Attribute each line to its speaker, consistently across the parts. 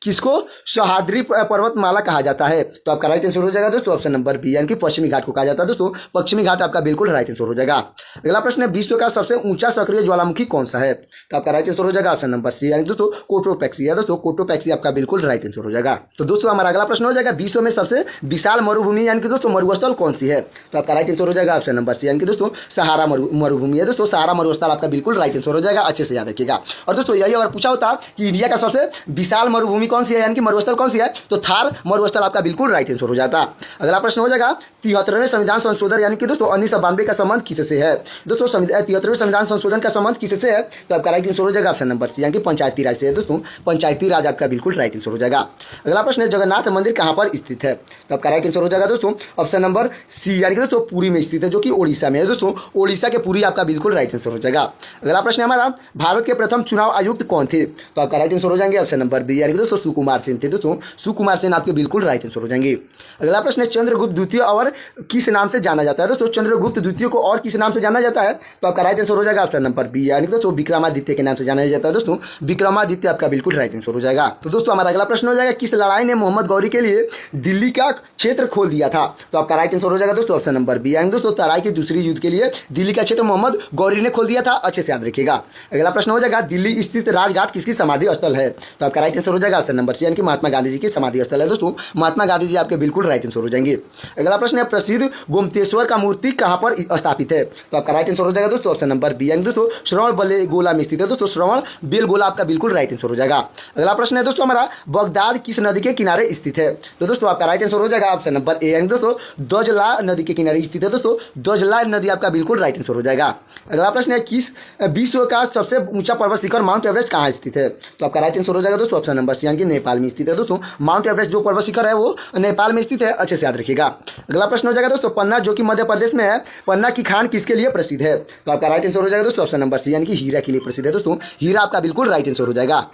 Speaker 1: किसको सह्याद्री पर्वतमाला कहा जाता है? तो आपका राइट आंसर हो जाएगा दोस्तों ऑप्शन नंबर बी, यानी कि पश्चिमी घाट को कहा जाता है दोस्तों। पश्चिमी घाट आपका बिल्कुल राइट आंसर हो जाएगा। अगला प्रश्न है, विश्व का सबसे ऊंचा सक्रिय ज्वालामुखी कौन सा है? तो आपका राइट आंसर हो जाएगा ऑप्शन नंबर सी, यानी दोस्तों कोटोपैक्सी है दोस्तों। कोटोपैक्सी आपका बिल्कुल राइट आंसर हो जाएगा। तो दोस्तों हमारा अगला प्रश्न हो जाएगा, विश्व में सबसे विशाल मरुभूमि यानी कि दोस्तों मरुस्थल कौन सी है? तो आपका राइट आंसर हो जाएगा ऑप्शन नंबर सी, यानी कि दोस्तों सहारा मरुभूमि है दोस्तों। सहारा मरुस्थल आपका बिल्कुल राइट आंसर हो जाएगा, अच्छे से याद रखिएगा। और दोस्तों यही अगर पूछा होता कि इंडिया का सबसे विशाल मरुभूमि कौन सी है यानी कि मरुस्थल कौन सी है, तो थार मरुस्थल आपका बिल्कुल राइट आंसर हो जाता। अगला प्रश्न हो जाएगा, 73वें संविधान संशोधन यानी कि दोस्तों 1992 का संबंध किससे है? दोस्तों 73वें संविधान संशोधन का संबंध किससे है? तो आपका राइट आंसर हो जाएगा ऑप्शन नंबर सी, यानी कि पंचायती राज से है दोस्तों। पंचायती राज आपका बिल्कुल राइट आंसर हो जाएगा। अगला प्रश्न है, जगन्नाथ मंदिर कहां पर स्थित है? तो आपका राइट आंसर हो जाएगा दोस्तों ऑप्शन नंबर सी, यानी कि दोस्तों पुरी में स्थित है, जो कि ओडिशा में है दोस्तों। ओडिशा के पुरी आपका बिल्कुल राइट आंसर हो जाएगा। अगला प्रश्न है हमारा, भारत के प्रथम चुनाव आयुक्त कौन थे? तो आपका राइट आंसर हो जाएंगे ऑप्शन नंबर बी, यानी कि दोस्तों सुकुमार सेन थे दोस्तों। सुकुमार सेन आपके बिल्कुल राइट आंसर हो जाएंगे। अगला प्रश्न है, चंद्रगुप्त द्वितीय और किस नाम से जाना जाता है? दोस्तों चंद्रगुप्त द्वितीय को और किस नाम से जाना जाता है? तो आपका राइट आंसर हो जाएगा ऑप्शन नंबर बी, यानी कि दोस्तों विक्रमादित्य के नाम से जाना जाता है दोस्तों। विक्रमादित्य आपका बिल्कुल राइट आंसर हो जाएगा। तो दोस्तों हमारा अगला प्रश्न हो जाएगा, किस लड़ाई ने मोहम्मद गौरी के लिए दिल्ली का क्षेत्र खोल दिया था? तो आपका राइट आंसर हो जाएगा दोस्तों ऑप्शन नंबर बी, यानी दोस्तों तराई की दूसरी युद्ध के लिए दिल्ली का क्षेत्र मोहम्मद गौरी ने खोल दिया था, अच्छे से याद रखिएगा। अगला प्रश्न हो जाएगा, दिल्ली स्थित राजघाट किसकी समाधि स्थल है? तो आपका राइट आंसर हो जाएगा ऑप्शन नंबर सी, यानी कि महात्मा गांधी जी की समाधि स्थल है दोस्तों। महात्मा गांधी जी आपके बिल्कुल राइट आंसर हो जाएंगे। अगला प्रश्न है, प्रसिद्ध गोमतेश्वर का मूर्ति कहां पर स्थापित है? तो आपका राइट आंसर हो जाएगा दोस्तों ऑप्शन नंबर बी, यानी दोस्तों श्रवण बेलगोला में स्थित है दोस्तों। श्रवण बेलगोला आपका बिल्कुल राइट आंसर हो जाएगा। अगला प्रश्न है दोस्तों हमारा, बगदाद किस नदी के किनारे स्थित है? तो दोस्तों आपका राइट आंसर हो जाएगा ऑप्शन नंबर ए, यानी दोस्तों दजला नदी के किनारे स्थित है दोस्तों। दजला नदी आपका बिल्कुल राइट आंसर हो जाएगा। अगला प्रश्न है, किस विश्व का सबसे ऊंचा पर्वत शिखर माउंट एवरेस्ट कहां स्थित है? तो आपका राइट आंसर हो जाएगा दोस्तों ऑप्शन नंबर सी, यानी कि नेपाल में स्थित है दोस्तों। माउंट एवरेस्ट जो पर्वत शिखर है वो नेपाल में स्थित है, अच्छे से याद रखिएगा। अगला प्रश्न हो जाएगा दोस्तों, पन्ना जो कि मध्य प्रदेश में है, पन्ना की खान किसके लिए प्रसिद्ध है? तो आपका राइट आंसर हो जाएगा दोस्तों ऑप्शन नंबर सी, यानी कि हीरा के लिए प्रसिद्ध है दोस्तों। हीरा आपका बिल्कुल राइट आंसर हो जाएगा।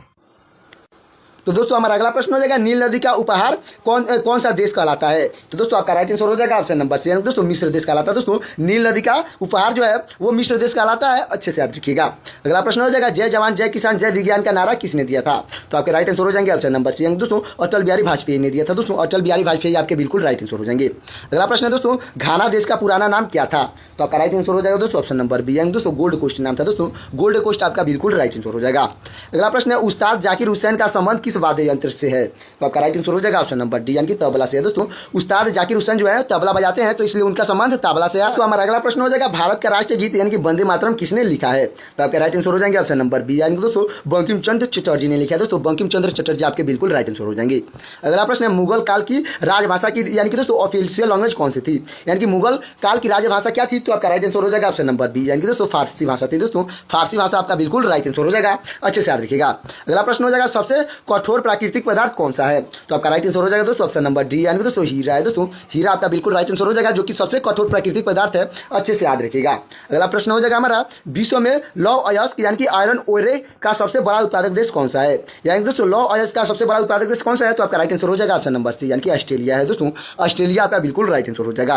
Speaker 1: तो दोस्तों हमारा अगला प्रश्न हो जाएगा, नील नदी का उपहार कौन सा देश कहलाता है? तो दोस्तों आपका राइट आंसर हो जाएगा ऑप्शन नंबर सी, दोस्तों मिस्र देश कहलाता है दोस्तों। नील नदी का उपहार जो है वो मिस्र देश कहलाता है, अच्छे से याद रखिएगा। अगला प्रश्न हो जाएगा, जय जवान जय किसान जय विज्ञान का नारा किसने दिया था? तो आपके राइट आंसर हो जाएंगे ऑप्शन नंबर सी, दोस्तों अटल बिहारी वाजपेयी ने दिया था दोस्तों। अटल बिहारी वाजपेयी आपके बिल्कुल राइट आंसर हो जाएंगे। अगला प्रश्न है दोस्तों, घाना देश का पुराना नाम क्या था? तो आपका राइट आंसर हो जाएगा दोस्तों ऑप्शन नंबर बी, दोस्तों गोल्ड कोस्ट नाम था दोस्तों। गोल्ड कोस्ट आपका बिल्कुल राइट आंसर हो जाएगा। अगला प्रश्न है, उस्ताद जाकिर हुसैन का संबंध किस वाद्य यंत्र से है? तो आपका राइट आंसर हो जाएगा ऑप्शन नंबर डी, यानी कि तबला से है दोस्तों। उस्ताद जाकिर हुसैन जो है तबला बजाते हैं, तो इसलिए उनका संबंध तबला से है। तो हमारा अगला प्रश्न हो जाएगा, भारत का राष्ट्रीय गीत यानी कि वंदे मातरम किसने लिखा है? तो आपके राइट आंसर हो जाएंगे ऑप्शन नंबर बी, यानी कि दोस्तों बंकिम चंद्र चटर्जी ने लिखा है दोस्तों। बंकिम चंद्र चटर्जी आपके बिल्कुल राइट आंसर हो जाएंगे। अगला प्रश्न है, मुगल काल की राजभाषा की यानी कि दोस्तों ऑफिशियल लैंग्वेज कौन सी थी? यानी कि मुगल काल की राजभाषा क्या थी? तो आपका राइट आंसर हो जाएगा ऑप्शन नंबर बी, यानी कि दोस्तों फारसी भाषा थी दोस्तों। फारसी भाषा आपका बिल्कुल राइट आंसर हो जाएगा, अच्छे से याद रखिएगा। अगला प्रश्न हो जाएगा, सबसे कठोर प्राकृतिक पदार्थ कौन सा है? तो आपका राइट आंसर हो जाएगा दोस्तों ऑप्शन नंबर डी, यानी कि दोस्तों हीरा है दोस्तों। हीरा आपका बिल्कुल राइट आंसर हो जाएगा, जो कि सबसे कठोर प्राकृतिक पदार्थ है, अच्छे से याद रखिएगा। अगला प्रश्न हो जाएगा हमारा, विश्व में लौह अयस्क यानी कि आयरन ओरे का सबसे बड़ा उत्पादक देश कौन सा है? यानी कि दोस्तों लौह अयस्क का सबसे बड़ा उत्पादक देश कौन सा है? तो आपका राइट आंसर हो जाएगा ऑप्शन नंबर सी, यानी कि ऑस्ट्रेलिया है दोस्तों। ऑस्ट्रेलिया आपका बिल्कुल राइट आंसर हो जाएगा।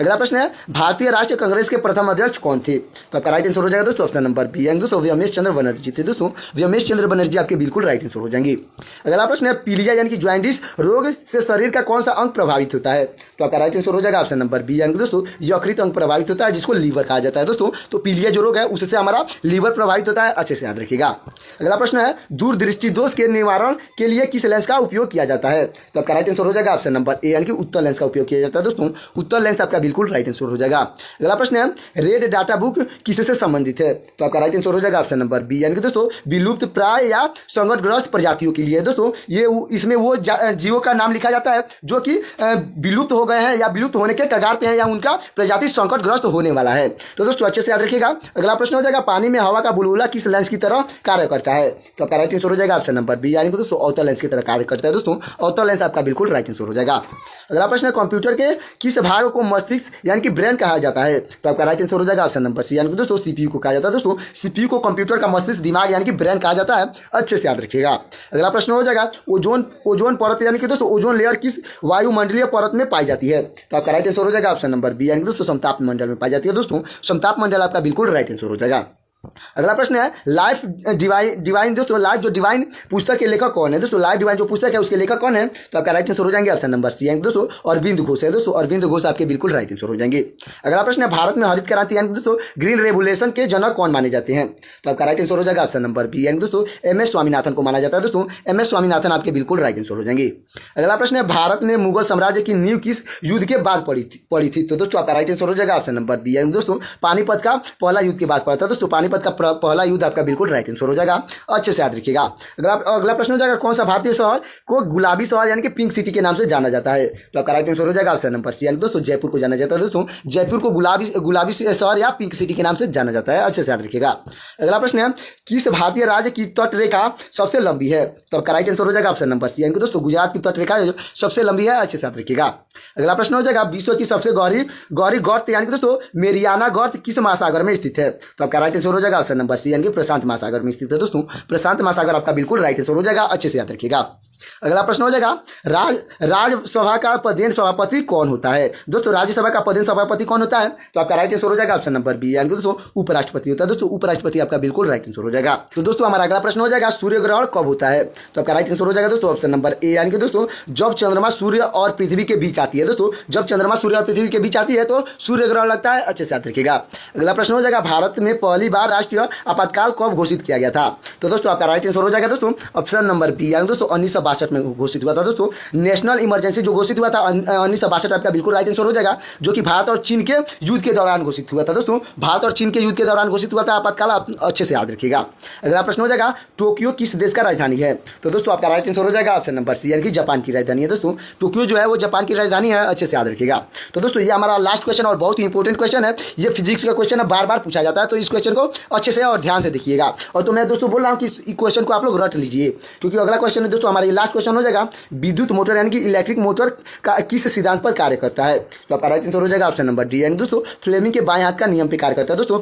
Speaker 1: अगला प्रश्न है, भारतीय राष्ट्रीय कांग्रेस के प्रथम अध्यक्ष कौन थे? तो आपका राइट आंसर हो जाएगा दोस्तों ऑप्शन नंबर बी, यानी दोस्तों व्योमेश चंद्र बनर्जी थे दोस्तों। व्योमेश चंद्र बनर्जी आपके बिल्कुल राइट आंसर हो जाएंगे। अगला प्रश्न है, पीलिया यानी कि ज्वाइंटिस रोग से शरीर का कौन सा अंग प्रभावित होता है? तो आपका राइट आंसर हो जाएगा ऑप्शन नंबर बी, यानी कि दोस्तों यकृत अंग प्रभावित होता है, जिसको लीवर कहा जाता है दोस्तों। तो पीलिया जो रोग है उससे हमारा लीवर प्रभावित होता है, अच्छे से याद रखिएगा। अगला प्रश्न है, दूरदृष्टि दोष के निवारण के लिए किस लेंस का उपयोग किया जाता है? तो आपका राइट आंसर हो जाएगा ऑप्शन नंबर ए, यानी कि उत्तल लेंस का उपयोग किया जाता है दोस्तों। उत्तल लेंस आपका बिल्कुल राइट आंसर हो जाएगा। अगला प्रश्न है, रेड डाटा बुक किससे संबंधित है? तो आपका राइट आंसर हो जाएगा ऑप्शन नंबर बी, यानी कि दोस्तों विलुप्त प्राय या संकटग्रस्त प्रजातियों के लिए दोस्तों। ये इसमें वो जीवों का नाम लिखा जाता है जो कि विलुप्त हो गए हैं या विलुप्त होने के कगार पे है या उनका प्रजाति संकटग्रस्त होने वाला है। तो दोस्तों अच्छे से याद रखिएगा। अगला प्रश्न हो जाएगा, पानी में हवा का बुलबुला किस लेंस की तरह कार्य करता है? तो आपका राइट आंसर हो जाएगा ऑप्शन नंबर बी, यानी कि दोस्तों अवतल लेंस की तरह कार्य करता है दोस्तों। अवतल लेंस आपका बिल्कुल राइट आंसर हो जाएगा। अगला प्रश्न है, कंप्यूटर के किस भाग को मस्तिष्क यानी कि ब्रेन कहा जाता है? तो आपका राइट आंसर हो जाएगा ऑप्शन नंबर सी, यानी कि दोस्तों सीपीयू को कहा जाता है दोस्तों। सीपीयू को कंप्यूटर का मस्तिष्क दिमाग यानी कि ब्रेन कहा जाता है, अच्छे से याद रखिएगा। अगला प्रश्न हो जाएगा, ओजोन परत यानी कि दोस्तों ओजोन लेयर किस वायुमंडलीय परत में पाई जाती है? तो आपका राइट आंसर हो जाएगा ऑप्शन नंबर बी, यानी कि दोस्तों समताप मंडल में पाई जाती है दोस्तों। समताप मंडल आपका बिल्कुल राइट आंसर हो जाएगा। अगला प्रश्न है लाइफ डिवाइन दोस्तों, लाइफ जो डिवाइन पुस्तक के लेखक कौन है दोस्तों? लाइफ डिवाइन जो पुस्तक है उसके लेखक कौन है? तो आपका राइट आंसर हो जाएंगे ऑप्शन नंबर सी यानी दोस्तों अरविंद घोष है दोस्तों, अरविंद घोष आपके बिल्कुल राइट आंसर हो जाएंगे। अगला प्रश्न है भारत में हरित क्रांति यानी दोस्तों ग्रीन रेवोल्यूशन के जनक कौन माने जाते हैं? तो आपका राइट आंसर हो जाएगा ऑप्शन नंबर बी यानी दोस्तों MS स्वामीनाथन को माना जाता है दोस्तों, MS स्वामीनाथन आपके बिल्कुल राइट आंसर हो जाएंगे। अगला प्रश्न है भारत में मुगल साम्राज्य की नींव किस युद्ध के बाद पड़ी थी? तो दोस्तों आपका राइट आंसर हो जाएगा ऑप्शन नंबर बी यानी दोस्तों पानीपत का पहला युद्ध के बाद पड़ा था दोस्तों, पानीपत का पहला युद्ध आपका बिल्कुल राइट आंसर हो जाएगा, अच्छे से याद रखिएगा। अगला प्रश्न हो जाएगा कौन सा भारतीय शहर को गुलाबी शहर यानी कि पिंक सिटी के नाम से जाना जाता है? तो आपका राइट आंसर हो जाएगा ऑप्शन नंबर सी यानी दोस्तों जयपुर को जाना जाता है दोस्तों, जयपुर को गुलाबी शहर या पिंक सिटी के नाम से जाना जाता है, अच्छे से याद रखिएगा। अगला प्रश्न है किस भारतीय राज्य की तट रेखा सबसे लंबी है? तो आपका राइट आंसर हो जाएगा ऑप्शन नंबर सी यानी दोस्तों गुजरात की तट रेखा सबसे लंबी है, अच्छे से याद रखिएगा। अगला प्रश्न हो जाएगा विश्व की सबसे गहरी गर्त यानी कि दोस्तों मेरियाना गर्त किस महासागर में स्थित है? तो आपका राइट आंसर हो जाएगा ऑप्शन नंबर सी यानी कि प्रशांत महासागर में स्थित है दोस्तों, प्रशांत महासागर आपका बिल्कुल राइट आंसर हो जाएगा, अच्छे से याद रखिएगा। अगला प्रश्न हो जाएगा राज्यसभा का पदेन सभापति कौन होता है? दोस्तों राज्यसभा का पदेन सभापति कौन होता है? तो आपका राइट आंसर हो जाएगा ऑप्शन नंबर बी यानी दोस्तों उपराष्ट्रपति होता है दोस्तों, उपराष्ट्रपति आपका बिल्कुल राइट आंसर हो जाएगा। तो दोस्तों हमारा अगला प्रश्न हो जाएगा सूर्य ग्रहण कब होता है? तो आपका राइट आंसर हो जाएगा दोस्तों ऑप्शन नंबर ए यानी कि दोस्तों जब चंद्रमा सूर्य और पृथ्वी के बीच आती है दोस्तों, जब चंद्रमा सूर्य और पृथ्वी के बीच आती है तो सूर्य ग्रहण लगता है, अच्छे से याद रखिएगा। अगला प्रश्न हो जाएगा भारत में पहली बार राष्ट्रीय आपातकाल कब घोषित किया गया था? तो दोस्तों आपका राइट आंसर हो जाएगा दोस्तों ऑप्शन नंबर बी यानी दोस्तों 1962 में घोषित हुआ था दोस्तों, नेशनल इमरजेंसी जो घोषित हुआ था 1962 आपका बिल्कुल राइट आंसर हो जाएगा, जो कि भारत और चीन के युद्ध के दौरान घोषित हुआ था दोस्तों, भारत और चीन के युद्ध के दौरान घोषित हुआ था आपातकाल, आप अच्छे से याद रखिएगा। अगला प्रश्न हो जाएगा टोक्यो किस देश का राजधानी है? तो दोस्तों आपका राइट आंसर हो जाएगा ऑप्शन नंबर सी यानी कि जापान की राजधानी है दोस्तों, टोक्यो जो है वो जापान की राजधानी है, अच्छे से याद रखिएगा। तो दोस्तों ये हमारा लास्ट क्वेश्चन और बहुत ही इंपॉर्टेंट क्वेश्चन है, ये फिजिक्स का क्वेश्चन है, बार बार पूछा जाता है, तो इस क्वेश्चन को अच्छे से और ध्यान से देखिएगा। और तो मैं दोस्तों बोल रहा हूँ कि इस क्वेश्चन को आप लोग रट लीजिए, क्योंकि अगला क्वेश्चन है दोस्तों हमारा ये लास्ट क्वेश्चन हो जाएगा विद्युत मोटर यानी कि इलेक्ट्रिक मोटर का किस सिद्धांत पर कार्य करता है? तो आपका राइट आंसर हो जाएगा ऑप्शन नंबर डी यानी दोस्तों फ्लेमिंग के बाएं हाथ का नियम पे कार्य करता है दोस्तों।